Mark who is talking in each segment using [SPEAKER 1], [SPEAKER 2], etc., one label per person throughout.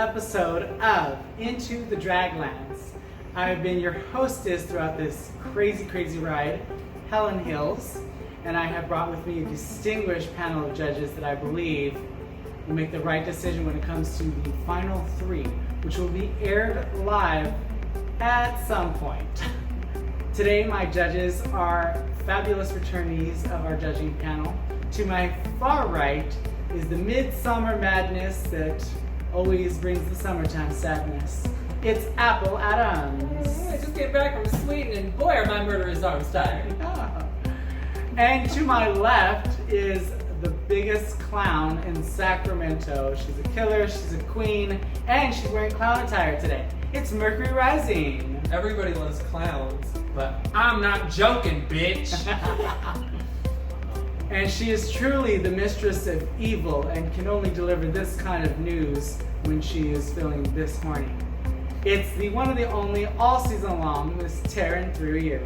[SPEAKER 1] episode of Into the Draglands. I've been your hostess throughout this crazy ride, Helen Hills, and I have brought with me a distinguished panel of judges that I believe will make the right decision when it comes to the final three, which will be aired live at some point. Today, my judges are fabulous returnees of our judging panel. To my far right is the midsummer madness that always brings the summertime sadness. It's Apple Adams.
[SPEAKER 2] I just came back from Sweden and boy are my murderous arms tired.
[SPEAKER 1] Yeah. And to my left is the biggest clown in Sacramento. She's a killer, she's a queen, and she's wearing clown attire today. It's Mercury Rising.
[SPEAKER 2] Everybody loves clowns, but I'm not joking, bitch.
[SPEAKER 1] And she is truly the mistress of evil and can only deliver this kind of news when she is feeling this horny. It's the one and the only, all season long, Miss Taryn Thru-U.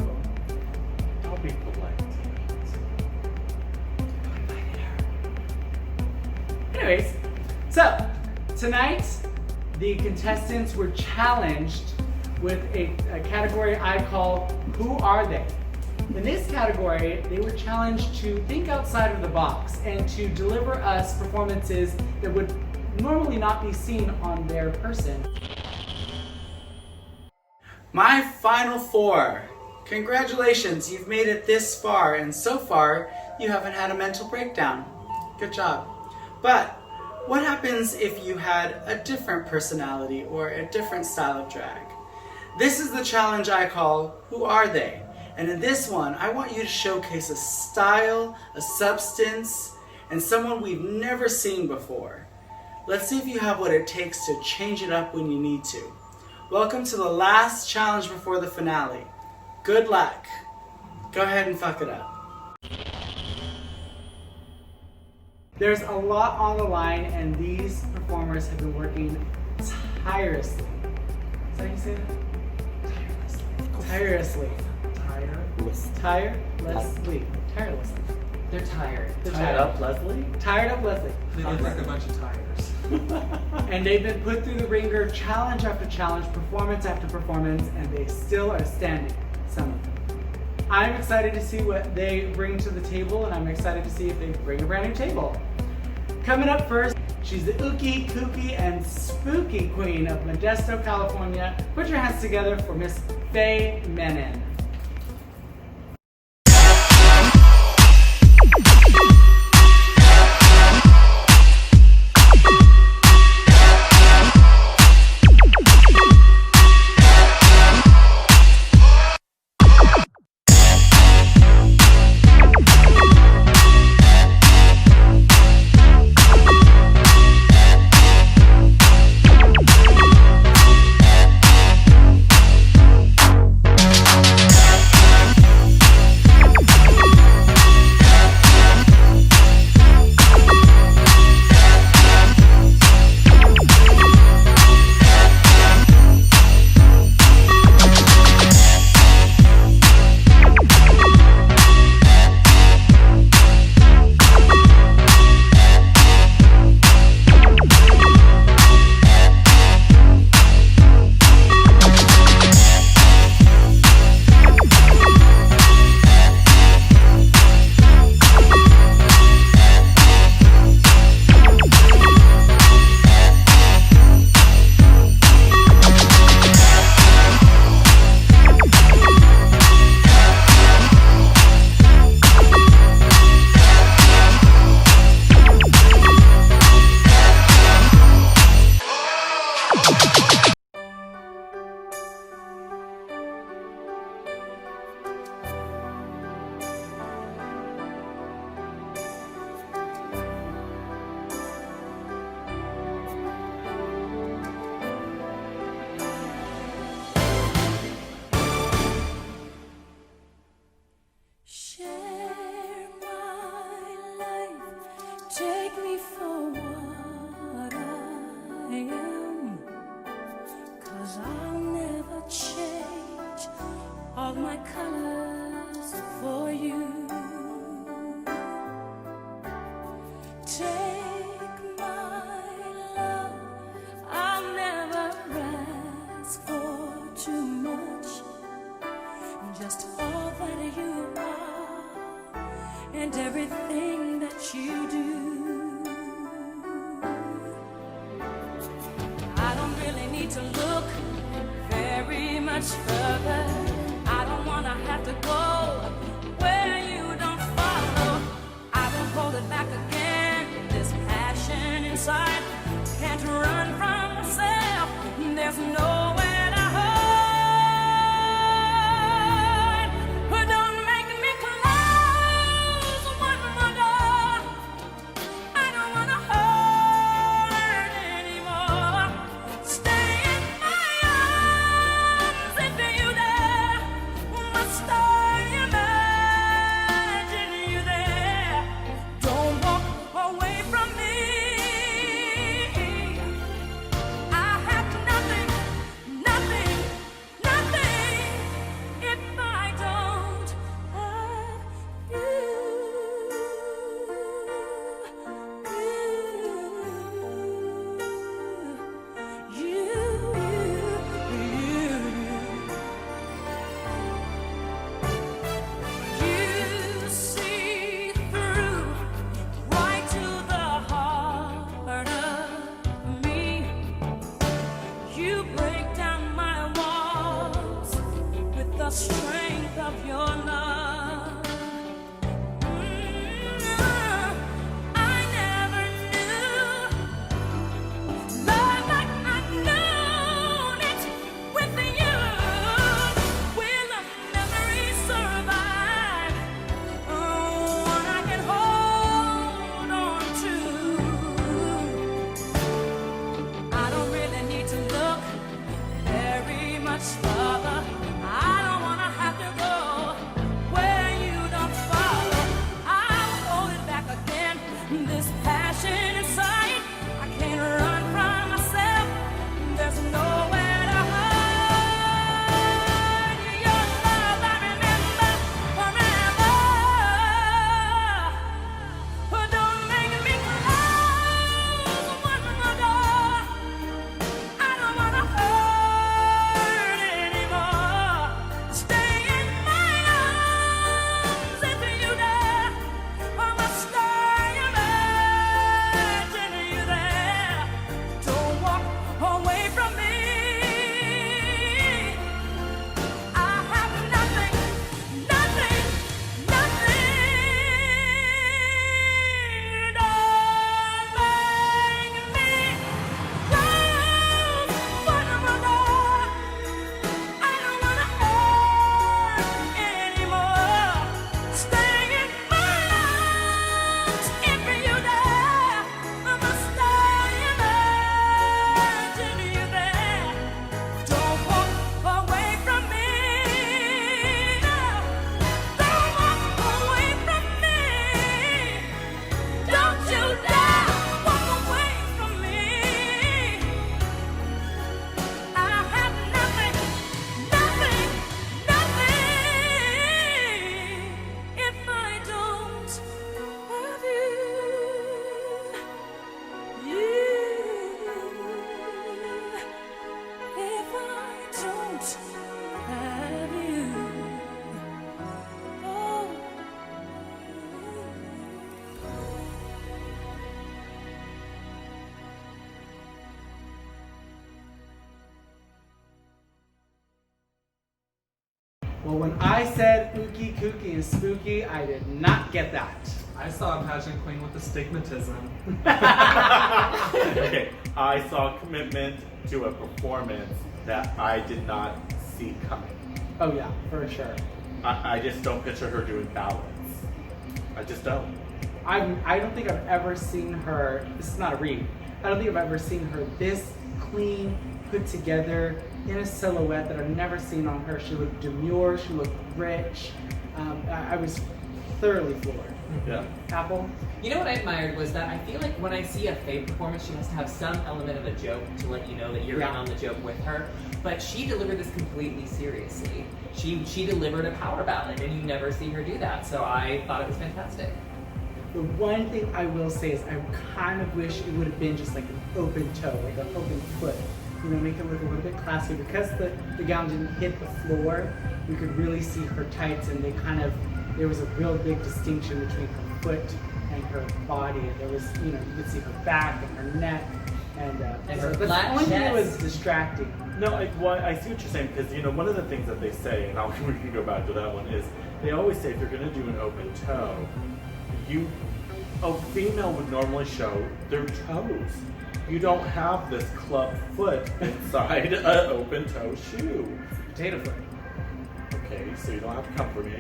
[SPEAKER 2] I'll be polite.
[SPEAKER 1] Anyways, so tonight the contestants were challenged with a category I call Who Are They? In this category, they were challenged to think outside of the box and to deliver us performances that would normally not be seen on their person. My final four. Congratulations, you've made it this far, and so far, you haven't had a mental breakdown. Good job. But what happens if you had a different personality or a different style of drag? This is the challenge I call Who Are They? And in this one, I want you to showcase a style, a substance, and someone we've never seen before. Let's see if you have what it takes to change it up when you need to. Welcome to the last challenge before the finale. Good luck. Go ahead and fuck it up. There's a lot on the line, and these performers have been working tirelessly. Is that how you say that? Tirelessly. Tirelessly.
[SPEAKER 2] They're tired.
[SPEAKER 1] Tired
[SPEAKER 2] up, Leslie?
[SPEAKER 1] Tired up, Leslie.
[SPEAKER 2] They look like a bunch of tires.
[SPEAKER 1] And they've been put through the ringer challenge after challenge, performance after performance, and they still are standing, some of them. I'm excited to see what they bring to the table, and I'm excited to see if they bring a brand new table. Coming up first, she's the ooky, kooky, and spooky queen of Modesto, California. Put your hands together for Miss Faye Menon.
[SPEAKER 3] My colors for you. Take my love, I'm ask for too much. Just all that you are and everything that you do. I don't really need to look very much further. I don't wanna have to go where you don't follow. I won't hold it back again. This passion inside can't run from myself. There's nowhere to hide. But don't make me close one more door. I don't wanna hurt anymore. Stay in my arms if you dare. Must I imagine you there? Don't walk away from me. I have nothing, nothing, nothing if I don't have you see through right to the heart of me. You break down my walls with the strength of your love. I never knew love like I've known it with you. Will a memory survive? One I can hold on to. I don't really need to look very much further. I don't wanna have to go where you don't follow. I'll hold it back again. This passion inside, I can't run from myself. There's nowhere to hide. Your love I remember forever. But don't make me close one more door. I don't wanna hurt anymore. Stay in my arms if you dare. Or must I imagine you there? Don't walk away from me. I have nothing, nothing, nothing. Don't make me close one more door. I don't wanna hurt anymore. Stay in my arms if you dare. Must I imagine you there? Don't walk away from me. Don't walk away from me. Don't you dare walk away from me. I have nothing, nothing, nothing if I don't have you. If I don't have you. Oh.
[SPEAKER 1] Well, when I said ookie, kooky, and spooky, I did not get that.
[SPEAKER 2] I saw a pageant queen with astigmatism.
[SPEAKER 4] Okay, I saw commitment to a performance that I did not see coming.
[SPEAKER 1] Oh yeah, for sure.
[SPEAKER 4] I just don't picture her doing ballads. I just don't.
[SPEAKER 1] I don't think I've ever seen her, this is not a read, I don't think I've ever seen her this clean, put together, in a silhouette that I've never seen on her. She looked demure, she looked rich. I was thoroughly floored.
[SPEAKER 4] Yeah.
[SPEAKER 1] Apple?
[SPEAKER 5] You know what I admired was that I feel like when I see a Faye performance, she has to have some element of a joke to let you know that you're in on the joke with her. But she delivered this completely seriously. She delivered a power ballad, and you never see her do that. So I thought it was fantastic.
[SPEAKER 1] The one thing I will say is I kind of wish it would have been just like an open toe, like an open foot.
[SPEAKER 6] you know, make it look a little bit classier. Because the gown didn't hit the floor, you could really see her tights, and there was a real big distinction between her foot and her body, and there was, you know, you could see her back and her neck, and
[SPEAKER 5] her
[SPEAKER 6] the
[SPEAKER 5] flat
[SPEAKER 6] only thing that was
[SPEAKER 5] chest.
[SPEAKER 6] distracting.
[SPEAKER 4] No, I see what you're saying, because, you know, one of the things that they say, and we can go back to that one, is they always say if you're going to do an open toe, a female would normally show their toes. You don't have this club foot inside an open toe shoe.
[SPEAKER 6] Potato foot.
[SPEAKER 4] Okay, so you don't have to come for me.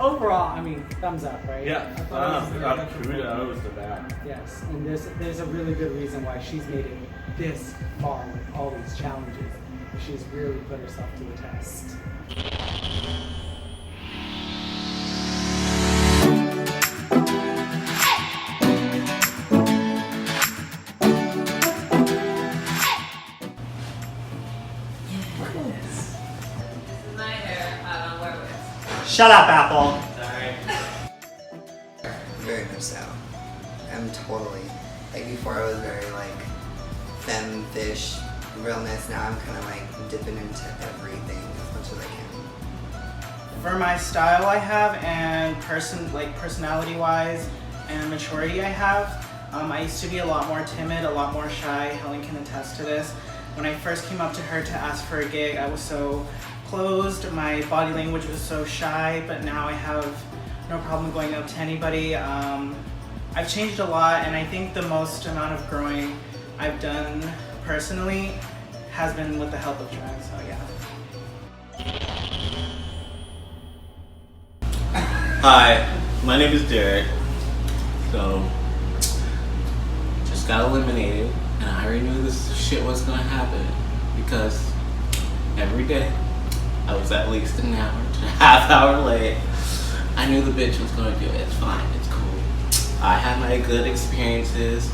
[SPEAKER 6] Overall, I mean, thumbs up, right?
[SPEAKER 4] Yeah,
[SPEAKER 6] I thought it was a good
[SPEAKER 4] kudos to that.
[SPEAKER 6] Yes, and there's a really good reason why she's made it this far with all these challenges. She's really put herself to the test.
[SPEAKER 1] Shut up, Apple.
[SPEAKER 5] Sorry.
[SPEAKER 7] Very much so. I'm totally, like before I was very like femme-fish realness, now I'm kind of like dipping into everything as much as I can.
[SPEAKER 1] For my style I have and personality-wise and maturity I have, I used to be a lot more timid, a lot more shy. Helen can attest to this. When I first came up to her to ask for a gig, I was so closed, my body language was so shy, but now I have no problem going up to anybody. I've changed a lot, and I think the most amount of growing I've done personally has been with the help of drag, so yeah.
[SPEAKER 8] Hi, my name is Derek. So, just got eliminated, and I already knew this shit was gonna happen because every day I was at least an hour to a half hour late. I knew the bitch was gonna do it. It's fine, it's cool. I had my good experiences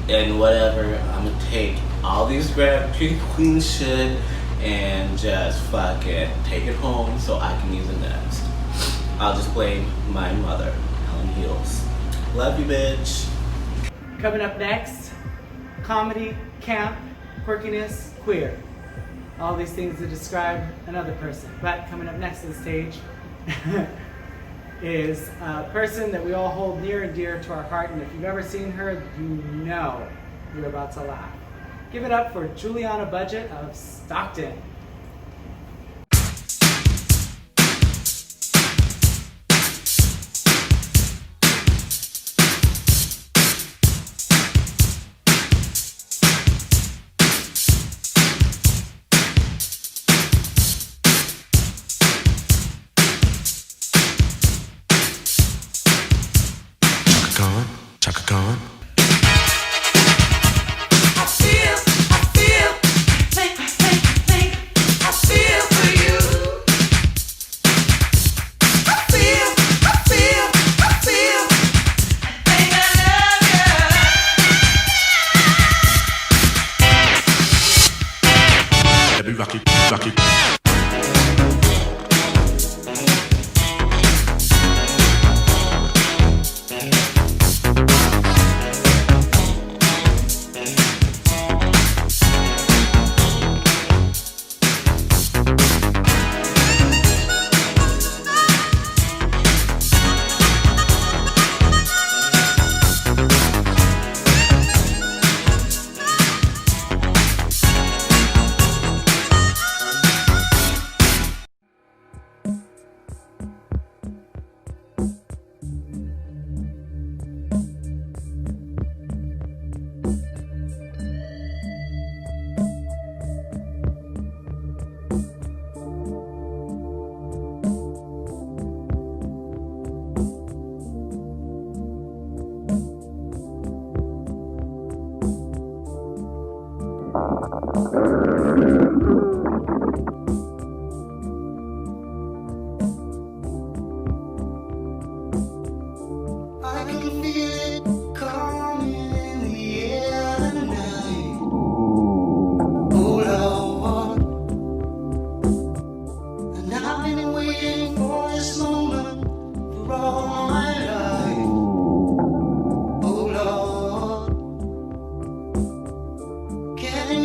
[SPEAKER 8] and whatever. I'm gonna take all these drag queens shit and just fucking take it home so I can use it next. I'll just blame my mother, Helen Heels. Love you, bitch.
[SPEAKER 6] Coming up next, comedy, camp, quirkiness, queer. All these things that describe another person. But coming up next to the stage is a person that we all hold near and dear to our heart, and if you've ever seen her, you know you're about to laugh. Give it up for Juliana Budget of Stockton.
[SPEAKER 7] Can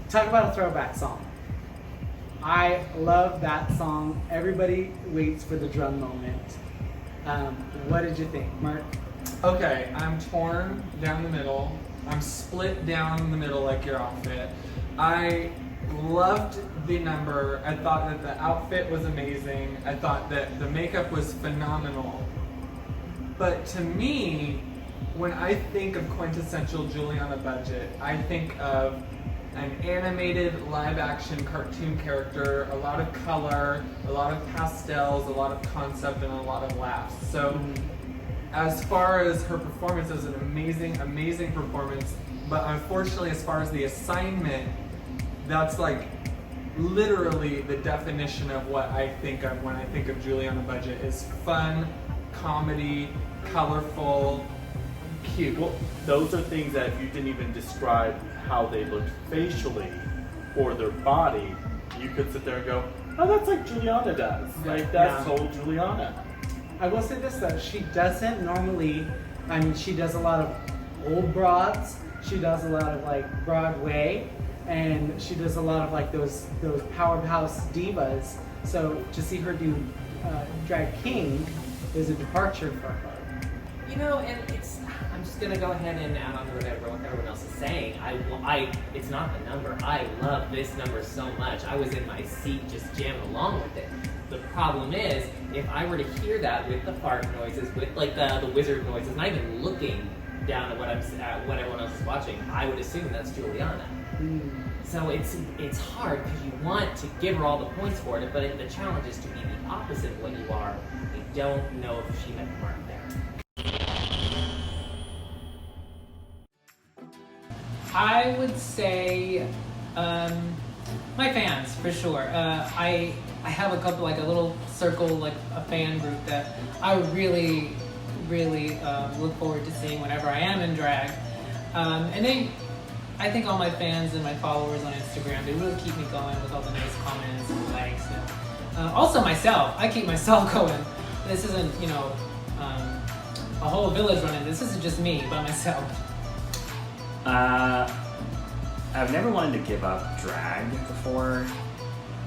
[SPEAKER 6] Talk about a throwback song. I love that song. Everybody waits for the drum moment. What did you think, Mark?
[SPEAKER 2] Okay, I'm torn down the middle. I'm split down the middle like your outfit. I loved the number. I thought that the outfit was amazing. I thought that the makeup was phenomenal. But to me, when I think of quintessential Juliana Budget, I think of an animated live-action cartoon character, a lot of color, a lot of pastels, a lot of concept, and a lot of laughs. So as far as her performance, it was an amazing, amazing performance. But unfortunately, as far as the assignment, that's like literally the definition of what I think of when I think of Juliana Budget is fun, comedy, colorful, cute.
[SPEAKER 4] Well, those are things that if you didn't even describe how they looked facially or their body, you could sit there and go, oh, that's like Juliana does. Like, that's so Juliana.
[SPEAKER 6] I will say this though, she doesn't normally, I mean, she does a lot of old broads, she does a lot of like Broadway, and she does a lot of like those powerhouse divas. So to see her do Drag King is a departure for her.
[SPEAKER 5] You know, and I'm just gonna go ahead and add on to what everyone else is saying. It's not the number. I love this number so much. I was in my seat just jamming along with it. The problem is, if I were to hear that with the fart noises, with like the wizard noises, not even looking down at what everyone else is watching, I would assume that's Juliana. So it's hard because you want to give her all the points for it, but the challenge is to be the opposite of what you are. I don't know if she met the mark there.
[SPEAKER 9] I would say my fans, for sure. I have a couple, like a little circle, like a fan group that I really, really look forward to seeing whenever I am in drag. And I think all my fans and my followers on Instagram, they really keep me going with all the nice comments and likes. And, also myself, I keep myself going. This isn't, a whole village running. This isn't just me by myself.
[SPEAKER 10] I've never wanted to give up drag before.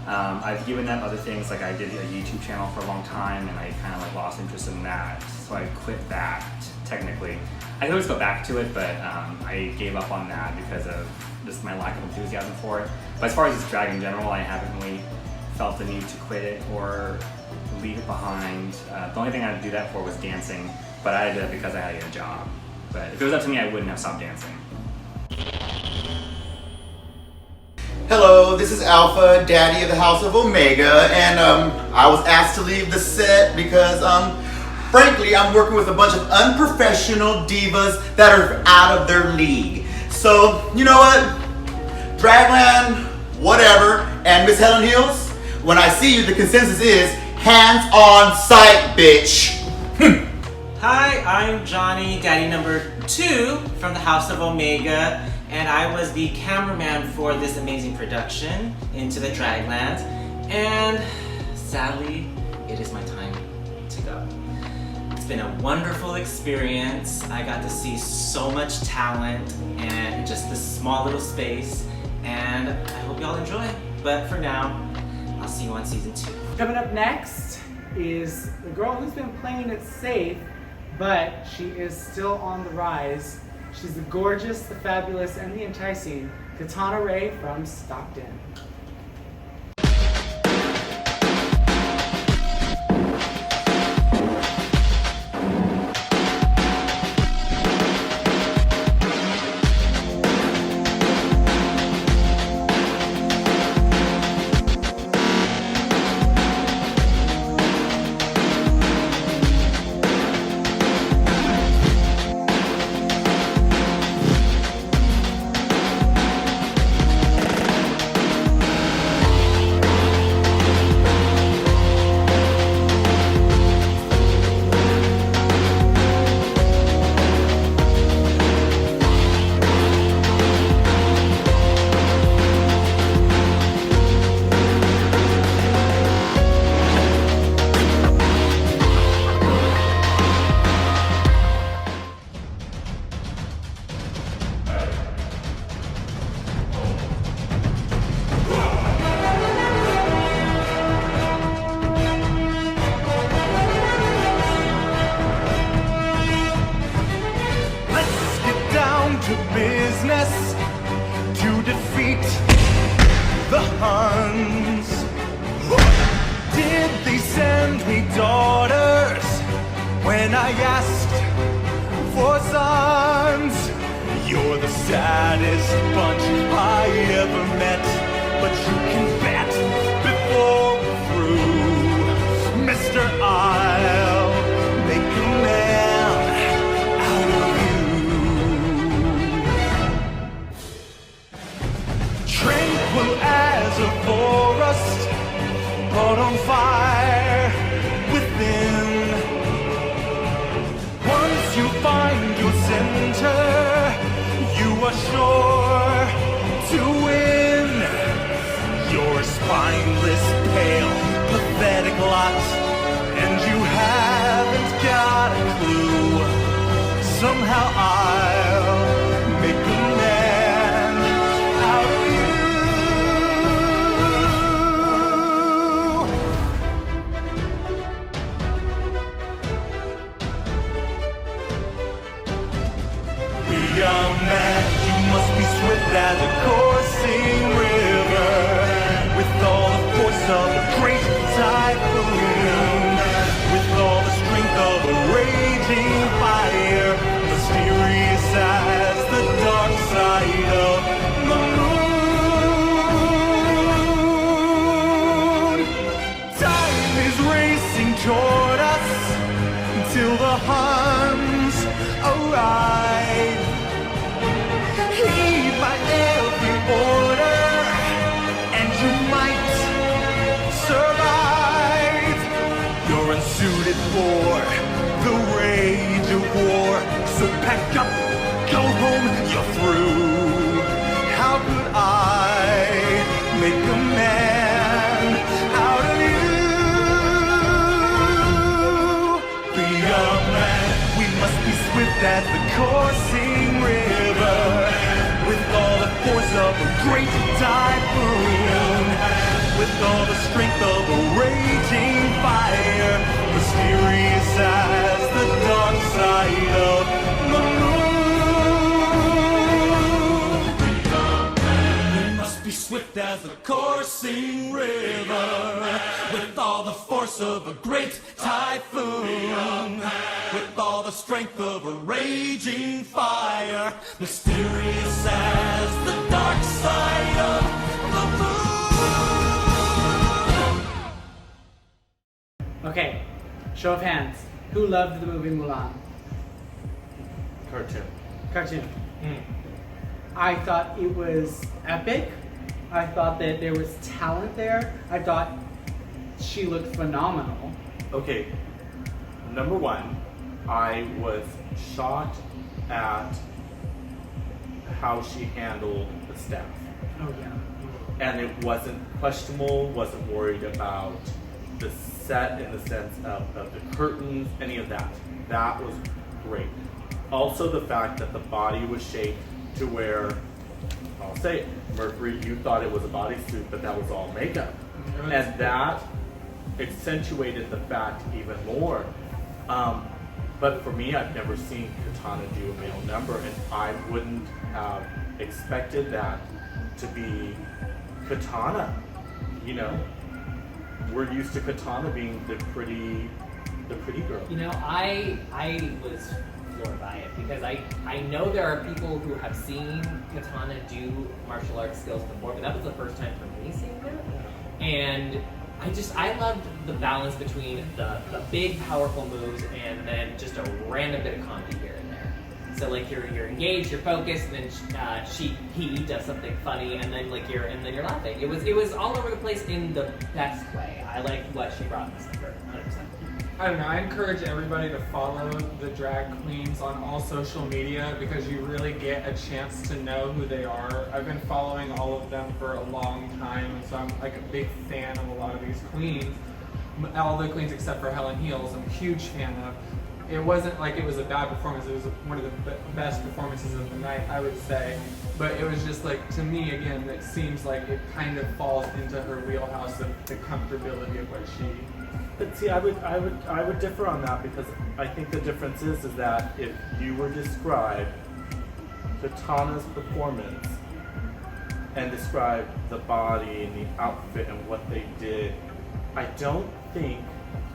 [SPEAKER 10] I've given up other things, like I did a YouTube channel for a long time and I kind of like lost interest in that, so I quit that technically. I could always go back to it, but I gave up on that because of just my lack of enthusiasm for it. But as far as this drag in general, I haven't really felt the need to quit it or leave it behind. The only thing I had to do that for was dancing, but I did it because I had to get a job. But if it was up to me, I wouldn't have stopped dancing.
[SPEAKER 11] Hello, this is Alpha, Daddy of the House of Omega, and I was asked to leave the set because, frankly, I'm working with a bunch of unprofessional divas that are out of their league. So, you know what? Dragland, whatever, and Miss Helen Hills, when I see you, the consensus is hands on sight, bitch.
[SPEAKER 12] Hi, I'm Johnny, Daddy number 2 from the House of Omega, and I was the cameraman for this amazing production, Into the Draglands, and sadly, it is my time to go. It's been a wonderful experience. I got to see so much talent and just this small little space, and I hope y'all enjoy. But for now, I'll see you on season 2.
[SPEAKER 6] Coming up next is the girl who's been playing it safe, but she is still on the rise. She's the gorgeous, the fabulous, and the enticing Katana Ray from Stockton.
[SPEAKER 3] As the coursing river, with all the force of a great typhoon, with all
[SPEAKER 11] of a raging fire, mysterious as the dark side of the moon. We must be swift as a coursing river, with all the force of a great typhoon, with all the strength of a raging fire, mysterious as the dark side of the moon.
[SPEAKER 6] Okay, show of hands. Who loved the movie Mulan? Cartoon. I thought it was epic. I thought that there was talent there. I thought she looked phenomenal.
[SPEAKER 4] Okay, number one, I was shocked at how she handled the staff.
[SPEAKER 6] Oh yeah.
[SPEAKER 4] And it wasn't questionable, wasn't worried about the set in the sense of the curtains, any of that. That was great. Also the fact that the body was shaped to where, I'll say it, Mercury, you thought it was a bodysuit, but that was all makeup. And that accentuated the fact even more. But for me, I've never seen Katana do a male number, and I wouldn't have expected that to be Katana. You know, we're used to Katana being the pretty girl.
[SPEAKER 5] You know, I was floored by it because I know there are people who have seen Katana do martial arts skills before, but that was the first time for me seeing that. And I loved the balance between the big, powerful moves and then just a random bit of comedy here and there. So like you're engaged, you're focused, and then he does something funny, and then you're laughing. It was all over the place in the best way. I liked what she brought in this number, 100%.
[SPEAKER 2] I don't know, I encourage everybody to follow the drag queens on all social media because you really get a chance to know who they are. I've been following all of them for a long time, and so I'm like a big fan of a lot of these queens. All the queens except for Helen Heels, I'm a huge fan of. It wasn't like it was a bad performance, it was one of the best performances of the night, I would say. But it was just like, to me, again, it seems like it kind of falls into her wheelhouse of the comfortability of what she...
[SPEAKER 4] But see, I would differ on that because I think the difference is that if you were to describe Katana's performance and describe the body and the outfit and what they did, I don't think...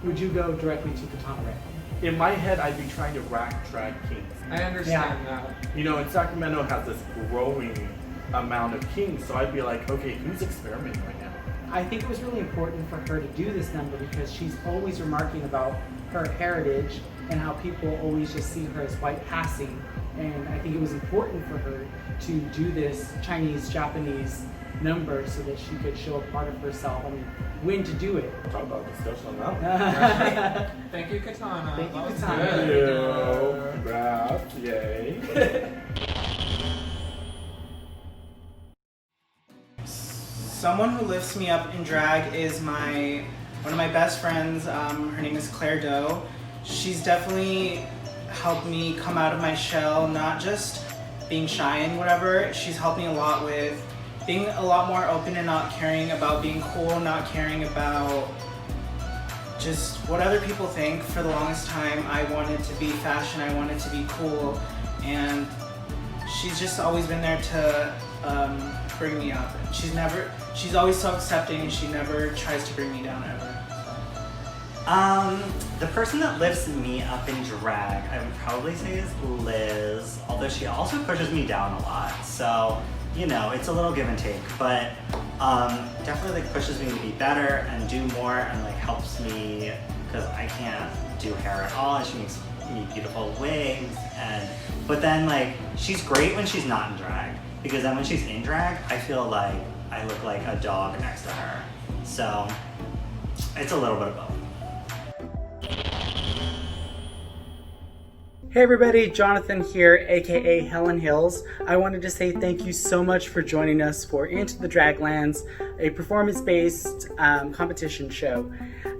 [SPEAKER 6] Would you go directly to Katana Ray?
[SPEAKER 4] In my head, I'd be trying to rack drag kings.
[SPEAKER 2] I understand that.
[SPEAKER 4] You know, and Sacramento has this growing amount of kings, so I'd be like, okay, who's experimenting right now?
[SPEAKER 6] I think it was really important for her to do this number because she's always remarking about her heritage and how people always just see her as white passing. And I think it was important for her to do this Chinese-Japanese number so that she could show a part of herself. I mean, when to do it.
[SPEAKER 4] Talk about discussion on that one.
[SPEAKER 2] Thank you, Katana.
[SPEAKER 6] Thank you,
[SPEAKER 2] That was
[SPEAKER 6] Katana.
[SPEAKER 2] good.
[SPEAKER 4] Congrats, yay.
[SPEAKER 13] Someone who lifts me up in drag is one of my best friends. Her name is Claire Doe. She's definitely helped me come out of my shell, not just being shy and whatever. She's helped me a lot with being a lot more open and not caring about being cool, not caring about just what other people think. For the longest time, I wanted to be fashion, I wanted to be cool, and she's just always been there to bring me up. She's always so accepting and she never tries to bring me down ever.
[SPEAKER 14] The person that lifts me up in drag, I would probably say is Liz, although she also pushes me down a lot. So, you know, it's a little give and take, but definitely like pushes me to be better and do more and like helps me because I can't do hair at all and she makes me beautiful wigs but then like she's great when she's not in drag because then when she's in drag, I feel like I look like a dog next to her. So it's a little bit of both.
[SPEAKER 6] Hey everybody, Jonathan here, aka Helen Hills. I wanted to say thank you so much for joining us for Into the Draglands, a performance-based competition show.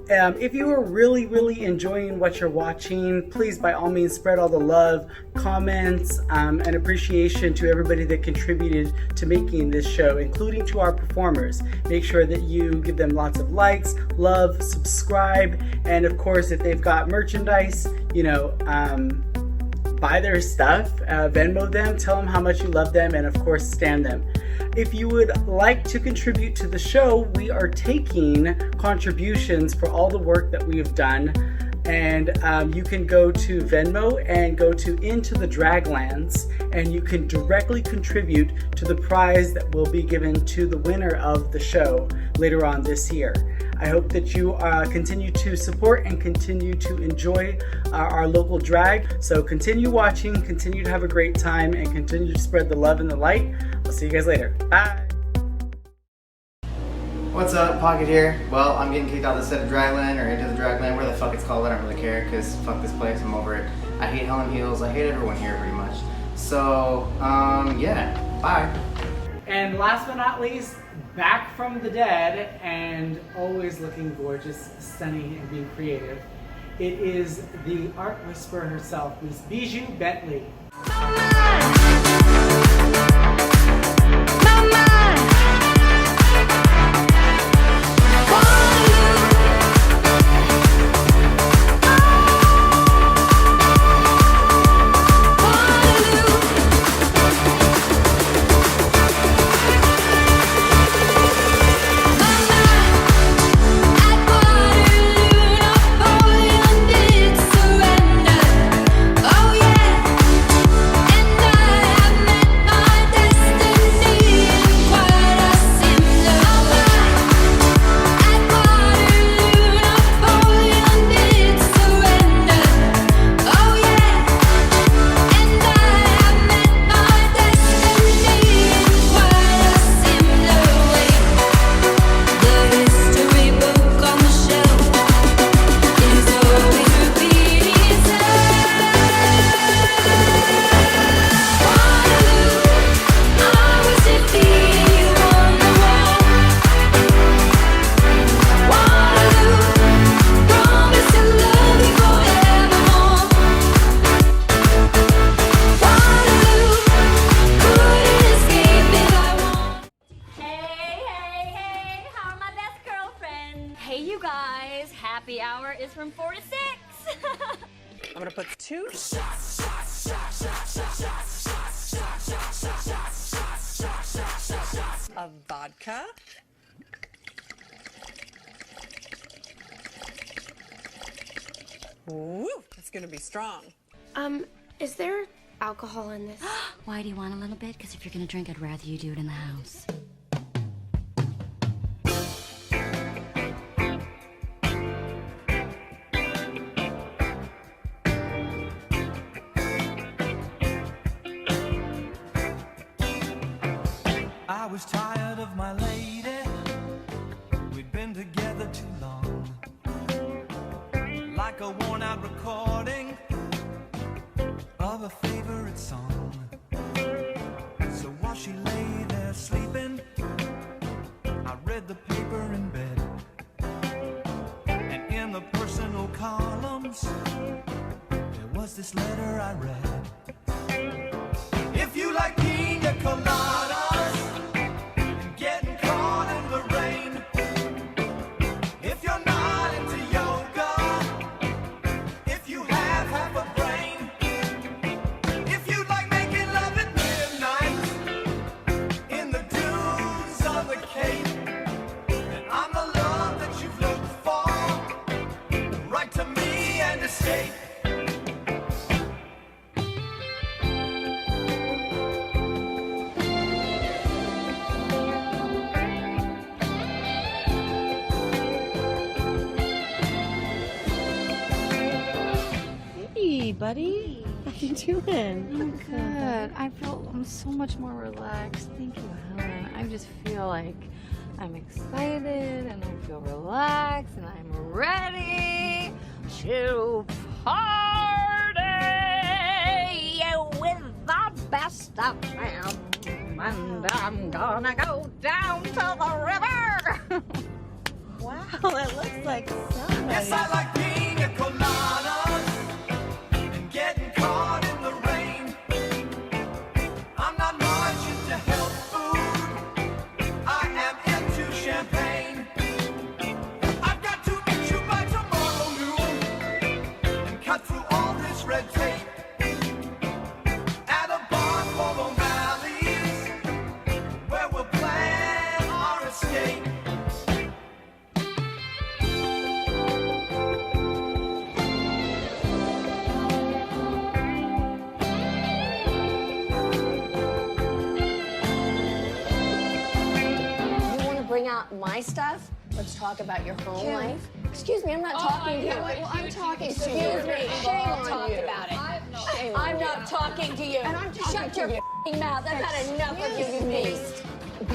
[SPEAKER 6] If you are really enjoying what you're watching, please by all means spread all the love, comments, and appreciation to everybody that contributed to making this show, including to our performers. Make sure that you give them lots of likes, love, subscribe, and of course if they've got merchandise, buy their stuff, Venmo them, tell them how much you love them, and of course stand them. If you would like to contribute to the show, we are taking contributions for all the work that we have done, and you can go to Venmo and go to Into the Draglands, and you can directly contribute to the prize that will be given to the winner of the show later on this year. I hope that you continue to support and continue to enjoy our local drag. So continue watching, continue to have a great time, and continue to spread the love and the light. I'll see you guys later. Bye.
[SPEAKER 15] What's up, Pocket here. Well, I'm getting kicked out of the set of Dragland, or Into the Dragland, where the fuck it's called, I don't really care, because fuck this place, I'm over it. I hate Helen Heels, I hate everyone here pretty much. So, yeah, bye.
[SPEAKER 6] And last but not least, back from the dead and always looking gorgeous, stunning, and being creative, it is the art whisperer herself, Miss Bijou Bentley.
[SPEAKER 16] Happy hour is from 4 to 6.
[SPEAKER 17] I'm gonna put 2 of vodka. Woo, it's gonna be strong.
[SPEAKER 18] Is there alcohol in this?
[SPEAKER 19] Why do you want a little bit? Because if you're gonna drink, I'd rather you do it in the house.
[SPEAKER 20] I was tired of my lady. We'd been together too long. Like a worn-out recording of a favorite song. So while she lay there sleeping, I read the paper in bed. And in the personal columns, there was this letter I read. If you like pina coladas,
[SPEAKER 21] buddy. How you doing?
[SPEAKER 22] I'm good. I'm so much more relaxed. Thank you, Helen. I just feel like I'm excited and I feel relaxed and I'm ready to party with the best of them. And I'm gonna go down to the river.
[SPEAKER 21] Wow, that looks like sun.
[SPEAKER 20] Yes, I like pina coladas and getting caught in the rain. I'm not much into health food. I am into champagne. I've got to meet you by tomorrow noon and cut through all this red tape at a bar for O'Malley's where we'll plan our escape.
[SPEAKER 1] You want to bring out my stuff? Let's talk about your home life. Excuse me, I'm not talking to you. Well, I'm talking to you. Excuse me, shame on you. About it. I'm not talking to you. And I'm shut your f***ing mouth. I've had enough of you, you beast.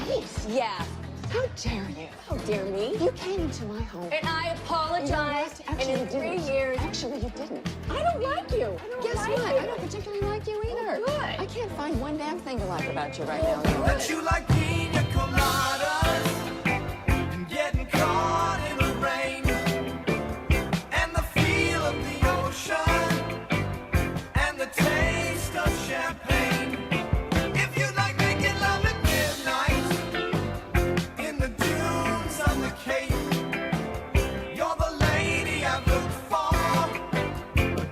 [SPEAKER 1] Beast? Yeah. How dare you? How dare me? You came into my home. And I apologized. And in 3 years... Actually, you didn't. I don't like you. Guess what? I don't particularly like you either. Oh, good. I can't find one damn thing to like about you right now.
[SPEAKER 20] That you like pina coladas and getting caught in the rain and the feel of the ocean and the taste of champagne. If you like making love at midnight in the dunes on the Cape, you're the lady I've looked for.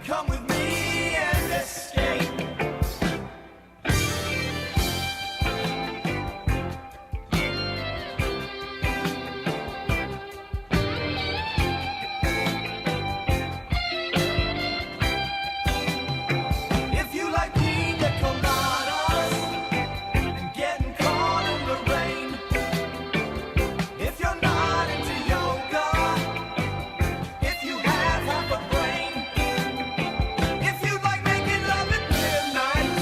[SPEAKER 20] Come with me and escape. If you like pina coladas and getting caught in the rain, if you're not into yoga, if you have half a brain, if you like making love at midnight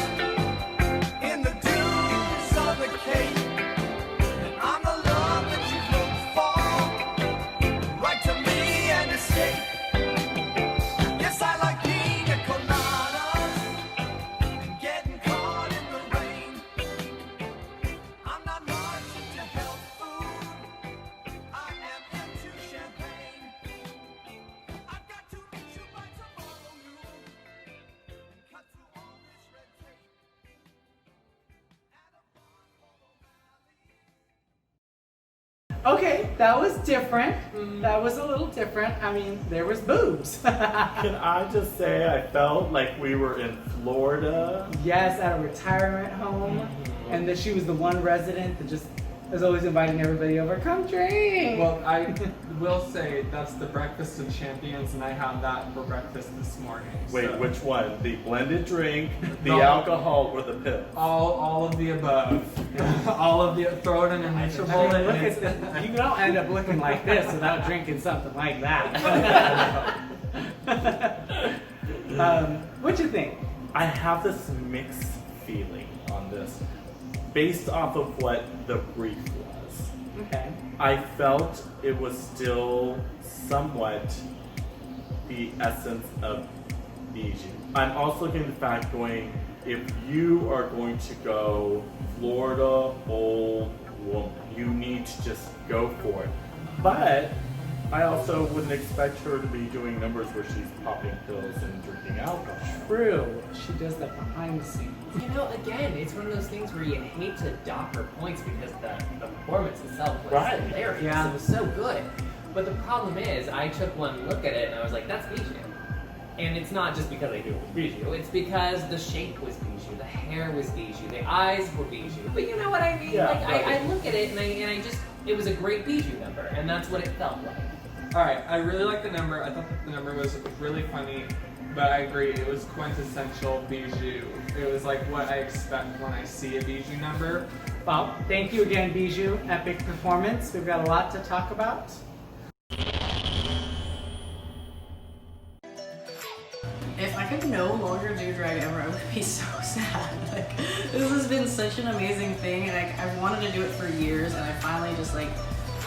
[SPEAKER 20] in the dunes on the Cape, then I'm the love that you look for. Write to me and escape. Yes, I like pina coladas and getting caught in the rain. I'm not much into health food. I am into champagne. I've got to meet you by tomorrow noon and cut through all this red tape at a bar for O'Malley's.
[SPEAKER 6] Okay, that was different. That was a little different. I mean, there was boobs.
[SPEAKER 4] Can I just say I felt like we were in Florida?
[SPEAKER 6] Yes, at a retirement home, and that she was the one resident that just is always inviting everybody over. Come drink.
[SPEAKER 2] Well, I will say that's the breakfast of champions, and I had that for breakfast this morning.
[SPEAKER 4] Wait,
[SPEAKER 2] so.
[SPEAKER 4] which one? The blended drink, the
[SPEAKER 2] No.
[SPEAKER 4] alcohol, or the pill?
[SPEAKER 2] All of the above. All of the throw it in a Nutribullet.
[SPEAKER 6] I mean, look at this. You don't end up looking like this without drinking something like that. What you think?
[SPEAKER 4] I have this mixed feeling on this based off of what the brief was.
[SPEAKER 6] Okay.
[SPEAKER 4] I felt it was still somewhat the essence of Bijou. I'm also looking at the fact going, if you are going to go Florida old woman, you need to just go for it. But I also wouldn't expect her to be doing numbers where she's popping pills and drinking alcohol.
[SPEAKER 6] True. She does that behind the scenes.
[SPEAKER 5] You know, again, it's one of those things where you hate to dock her points because the performance itself was hilarious.
[SPEAKER 6] Yeah.
[SPEAKER 5] It was so good. But the problem is, I took one look at it and I was like, that's Bijou. And it's not just because I knew it was Bijou, it's because the shape was Bijou, the hair was Bijou, the eyes were Bijou. But you know what I mean?
[SPEAKER 2] Yeah,
[SPEAKER 5] like,
[SPEAKER 2] right.
[SPEAKER 5] I look at it and I just, it was a great Bijou number, and that's what it felt like.
[SPEAKER 2] Alright, I really like the number. I thought that the number was really funny, but I agree, it was quintessential Bijou. It was like what I expect when I see a Bijou number.
[SPEAKER 6] Well, thank you again, Bijou. Epic performance. We've got a lot to talk about.
[SPEAKER 8] If I could no longer do drag ever, I would be so sad. Like, this has been such an amazing thing, and I've wanted to do it for years, and I finally just like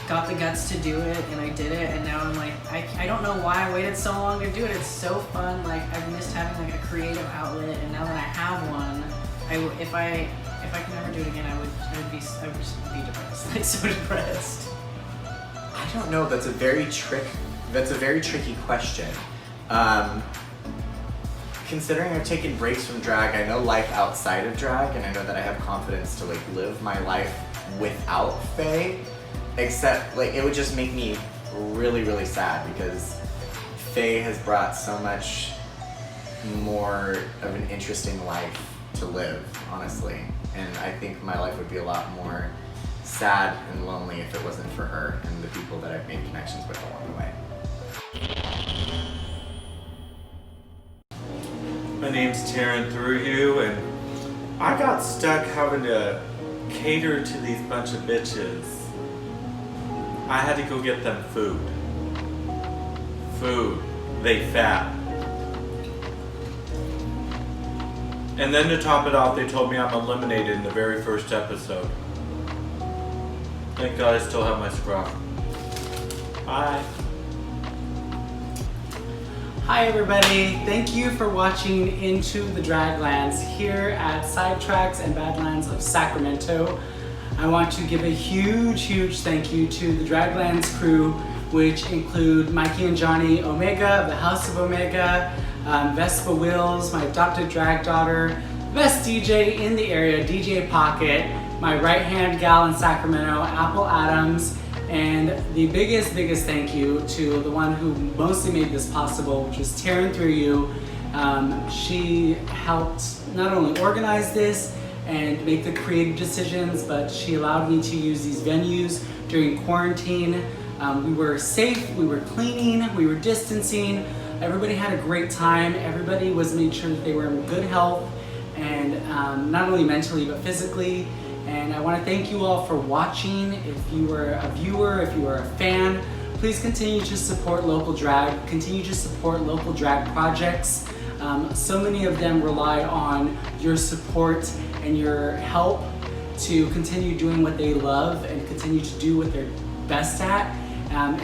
[SPEAKER 8] got the guts to do it, and I did it, and now I'm like, I don't know why I waited so long to do it. It's so fun. Like, I've missed having like a creative outlet, and now that I have one, if I could never do it again, I would just be depressed. Like, so depressed.
[SPEAKER 11] I don't know, that's a very trick
[SPEAKER 15] That's a very tricky question. Considering I've taken breaks from drag, I know life outside of drag, and I know that I have confidence to like live my life without Faye, except like it would just make me really, really sad because Faye has brought so much more of an interesting life to live, honestly. And I think my life would be a lot more sad and lonely if it wasn't for her and the people that I've made connections with along the way.
[SPEAKER 4] My name's Thru-U, and I got stuck having to cater to these bunch of bitches. I had to go get them food. They fat. And then to top it off, they told me I'm eliminated in the very first episode. Thank God I still have my scruff. Bye.
[SPEAKER 6] Hi everybody, thank you for watching Into the Draglands here at Sidetracks and Badlands of Sacramento. I want to give a huge thank you to the Draglands crew, which include Mikey and Johnny Omega of the House of Omega, Vespa Wills, my adopted drag daughter, best DJ in the area, DJ Pocket, my right-hand gal in Sacramento, Apple Adams, and the biggest thank you to the one who mostly made this possible, which was Thru-U. She helped not only organize this and make the creative decisions, but she allowed me to use these venues during quarantine. We were safe, we were cleaning, we were distancing. Everybody had a great time. Everybody was made sure that they were in good health, and not only mentally, but physically. And I want to thank you all for watching. If you were a viewer, if you were a fan, please continue to support local drag, continue to support local drag projects. So many of them rely on your support and your help to continue doing what they love and continue to do what they're best at.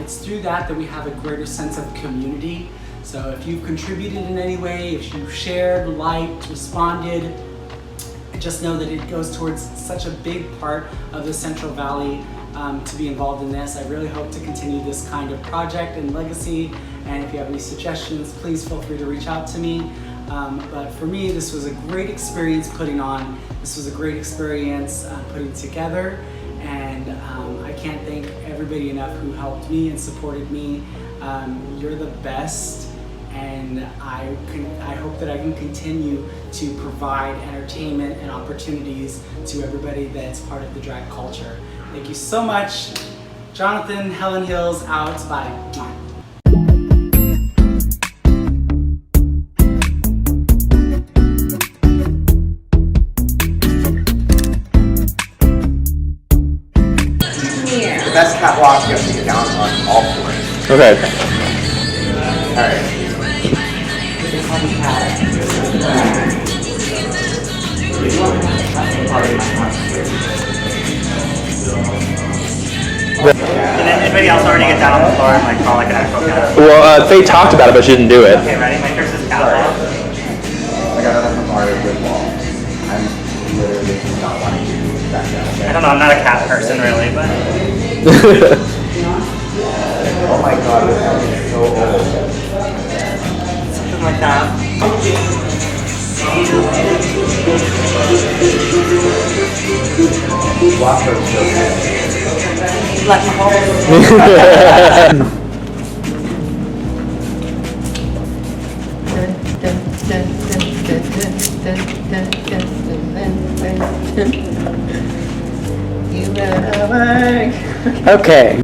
[SPEAKER 6] It's through that we have a greater sense of community. So if you've contributed in any way, if you've shared, liked, responded, just know that it goes towards such a big part of the Central Valley to be involved in this. I really hope to continue this kind of project and legacy, and if you have any suggestions, please feel free to reach out to me. But for me, this was a great experience putting on. This was a great experience putting together, and I can't thank everybody enough who helped me and supported me. You're the best. And I hope that I can continue to provide entertainment and opportunities to everybody that's part of the drag culture. Thank you so much. Jonathan, Helen Hills, out. Bye.
[SPEAKER 15] The best catwalk, you have to get down on all fours.
[SPEAKER 7] Okay.
[SPEAKER 15] Alright.
[SPEAKER 14] Did anybody else already get down on the floor and like call like an actual cat?
[SPEAKER 7] Well, Faye talked about it, but she didn't do it.
[SPEAKER 14] Okay, ready? My first is catwalk.
[SPEAKER 15] I got that from Mario with wall. I'm literally not wanting to do that down.
[SPEAKER 14] I don't know, I'm not a cat person really, but...
[SPEAKER 15] Oh my god, this house is so old.
[SPEAKER 14] Something like that. Let me hold.
[SPEAKER 22] You better work.
[SPEAKER 7] Okay.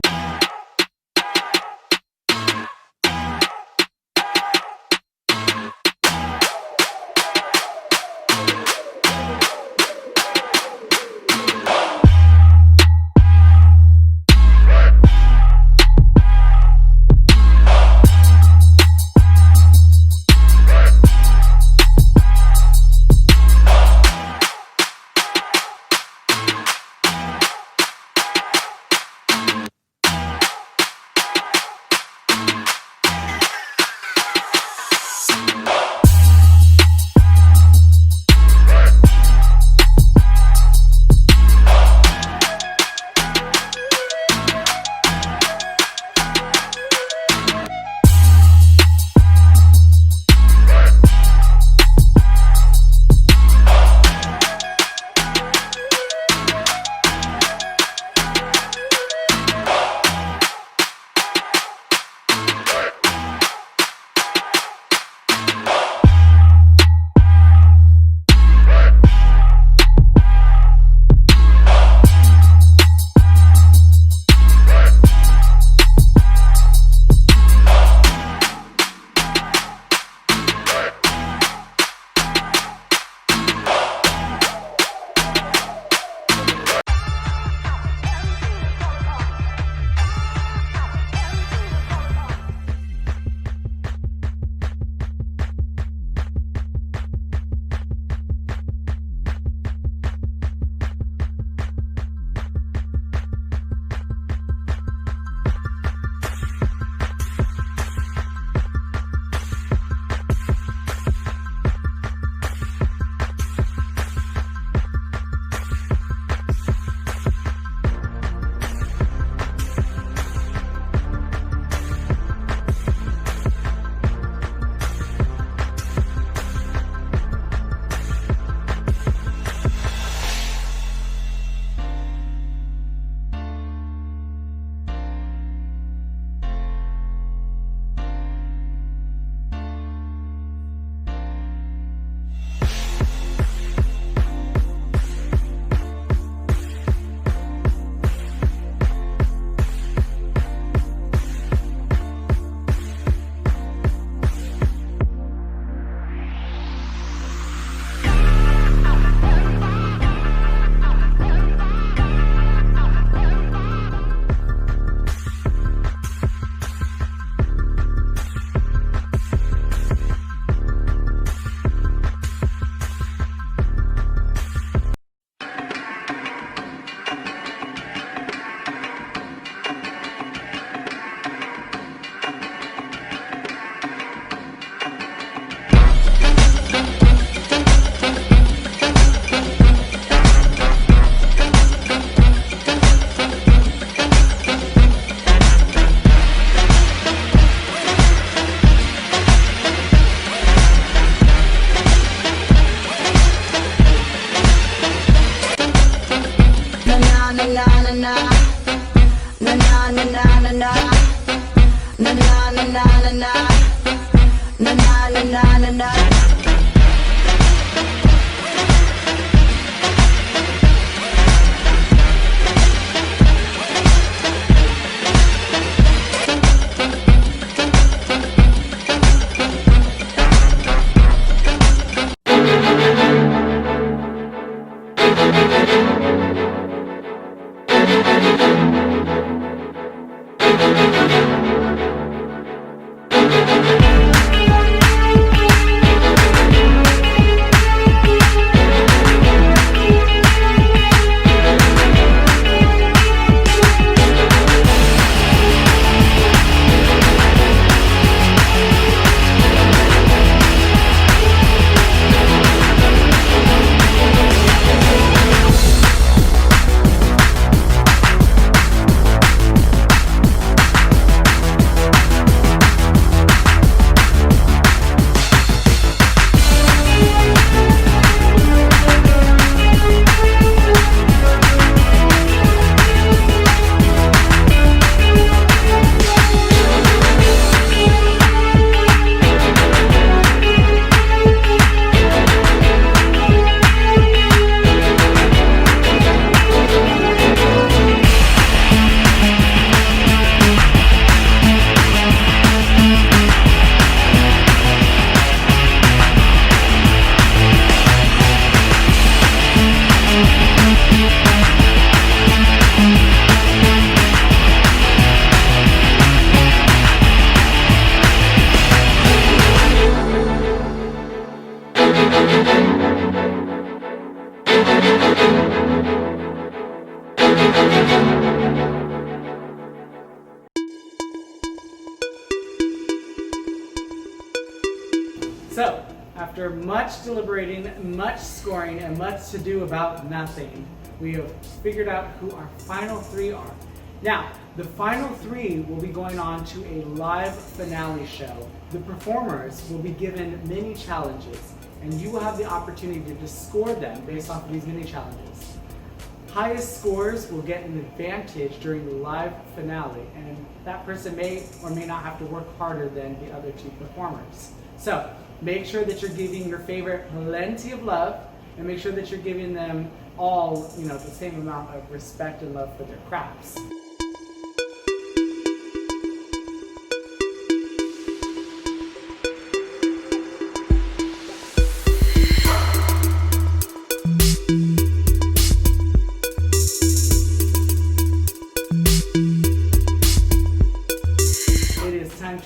[SPEAKER 3] na na. Na na na na na na.
[SPEAKER 6] So, after much deliberating, much scoring, and much to do about nothing, we have figured out who our final three are. Now, the final three will be going on to a live finale show. The performers will be given mini challenges, and you will have the opportunity to score them based off of these mini challenges. Highest scores will get an advantage during the live finale, and that person may or may not have to work harder than the other two performers. So, make sure that you're giving your favorite plenty of love, and make sure that you're giving them all, the same amount of respect and love for their crafts.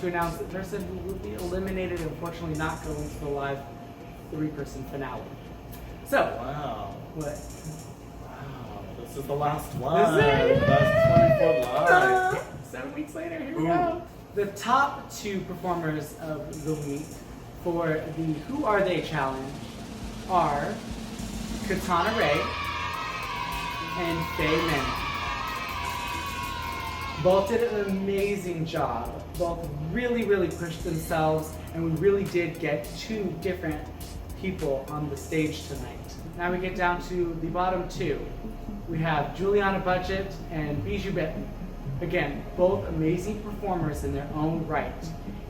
[SPEAKER 6] To announce the person who will be eliminated, unfortunately not going to the live 3-person finale. So,
[SPEAKER 4] wow.
[SPEAKER 6] What?
[SPEAKER 4] Wow, this is the last one.
[SPEAKER 6] Is it?
[SPEAKER 4] Last 24 live.
[SPEAKER 6] 7 weeks later, here we go. The top two performers of the week for the Who Are They Challenge are Katana Ray and Faye Menon. Both did an amazing job. Both really, really pushed themselves, and we really did get two different people on the stage tonight. Now we get down to the bottom two. We have Juliana Budget and Bijou Bentley. Again, both amazing performers in their own right.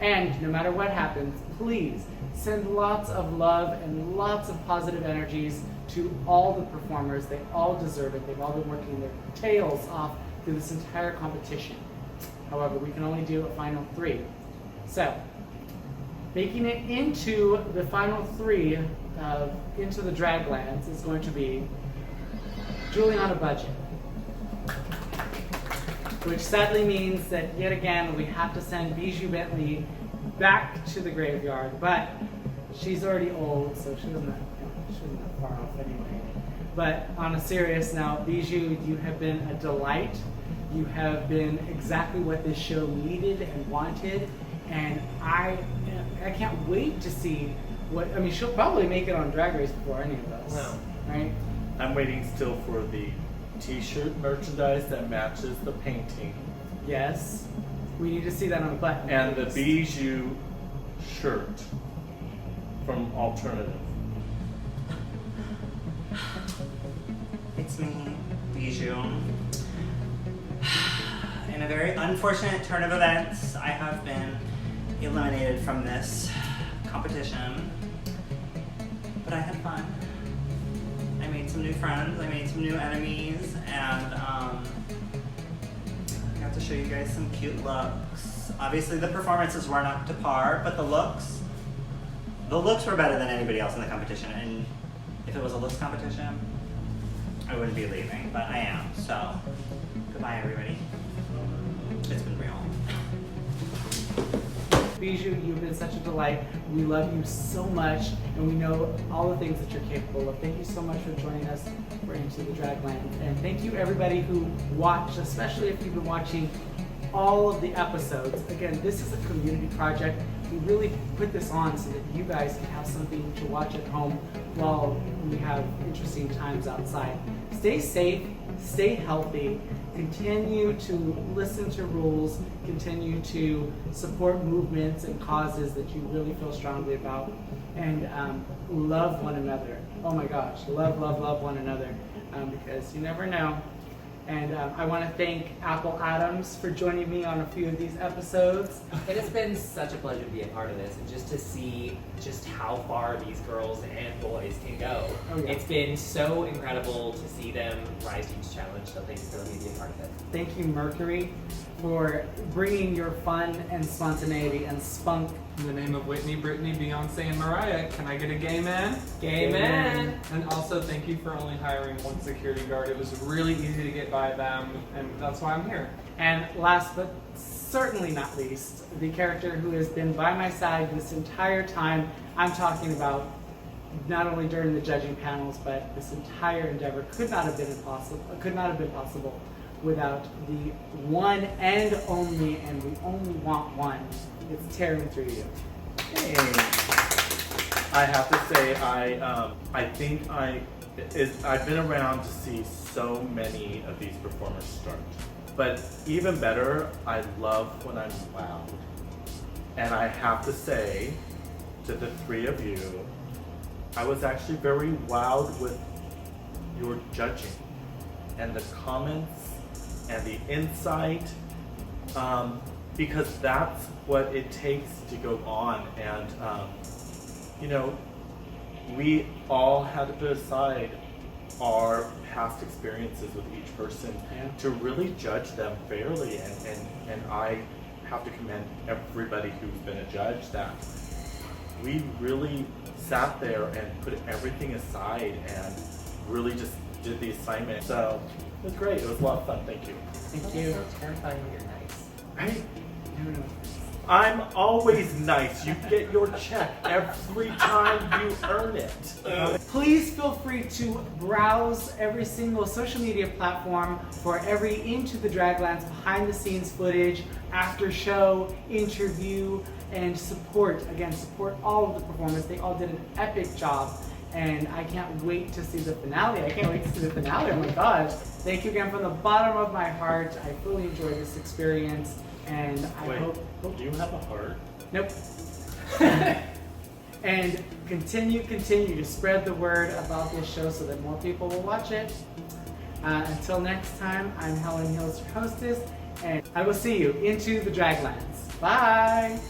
[SPEAKER 6] And no matter what happens, please send lots of love and lots of positive energies to all the performers. They all deserve it. They've all been working their tails off through this entire competition. However, we can only do a final three. So, making it into the final three of Into the Draglands is going to be Juliana Budget. Which sadly means that yet again we have to send Bijou Bentley back to the graveyard, but she's already old, so she isn't that far off anyway. But on a serious note, Bijou, you have been a delight. You have been exactly what this show needed and wanted, and I can't wait to see what, she'll probably make it on Drag Race before any of us,
[SPEAKER 4] Wow.
[SPEAKER 6] right?
[SPEAKER 4] I'm waiting still for the t-shirt merchandise that matches the painting.
[SPEAKER 6] Yes. We need to see that on a button.
[SPEAKER 4] And the Bijou shirt from Alternative.
[SPEAKER 14] It's me, Bijou. In a very unfortunate turn of events, I have been eliminated from this competition, but I had fun. I made some new friends, I made some new enemies, and I got to show you guys some cute looks. Obviously the performances weren't up to par, but the looks were better than anybody else in the competition, and if it was a looks competition, I wouldn't be leaving, but I am, so goodbye everybody. It's been real.
[SPEAKER 6] Bijou, you've been such a delight. We love you so much, and we know all the things that you're capable of. Thank you so much for joining us for Into the Draglands. And thank you everybody who watched, especially if you've been watching all of the episodes. Again, this is a community project. We really put this on so that you guys can have something to watch at home while we have interesting times outside. Stay safe, stay healthy, continue to listen to rules, continue to support movements and causes that you really feel strongly about, and love one another. Oh my gosh, love one another, because you never know. And I want to thank Apple Adams for joining me on a few of these episodes.
[SPEAKER 5] It has been such a pleasure to be a part of this and just to see just how far these girls and boys can go.
[SPEAKER 6] Oh, yeah.
[SPEAKER 5] It's been so incredible to see them rise to each challenge, so thank you for letting me be a part of it.
[SPEAKER 6] Thank you, Mercury, for bringing your fun and spontaneity and spunk.
[SPEAKER 2] In the name of Whitney, Brittany, Beyonce, and Mariah, can I get a gay man?
[SPEAKER 5] Gay man!
[SPEAKER 2] And also thank you for only hiring one security guard. It was really easy to get by them, and that's why I'm here.
[SPEAKER 6] And last but certainly not least, the character who has been by my side this entire time. I'm talking about not only during the judging panels, but this entire endeavor could not have been possible without the one and only, and we only want one. It's tearing through you.
[SPEAKER 4] Hey. I have to say, I think I've been around to see so many of these performers start. But even better, I love when I'm wowed. And I have to say to the three of you, I was actually very wowed with your judging and the comments and the insight, because that's what it takes to go on. And you know, we all had to put aside our past experiences with each person to really judge them fairly, and I have to commend everybody who's been a judge, that we really sat there and put everything aside and really just did the assignment. So it was great. It was a lot of fun. Thank you.
[SPEAKER 6] Thank you.
[SPEAKER 5] It's so terrifying when you're nice.
[SPEAKER 4] Right? I'm always nice. You get your check every time you earn it.
[SPEAKER 6] Please feel free to browse every single social media platform for every Into the Draglands behind the scenes footage, after show, interview, and support. Again, support all of the performers. They all did an epic job, and I can't wait to see the finale. Oh my gosh. Thank you again from the bottom of my heart. I fully enjoyed this experience, and I hope
[SPEAKER 4] do you have a heart?
[SPEAKER 6] Nope. And continue to spread the word about this show so that more people will watch it. Until next time, I'm Helen Hills, your hostess, and I will see you into the Draglands. Bye!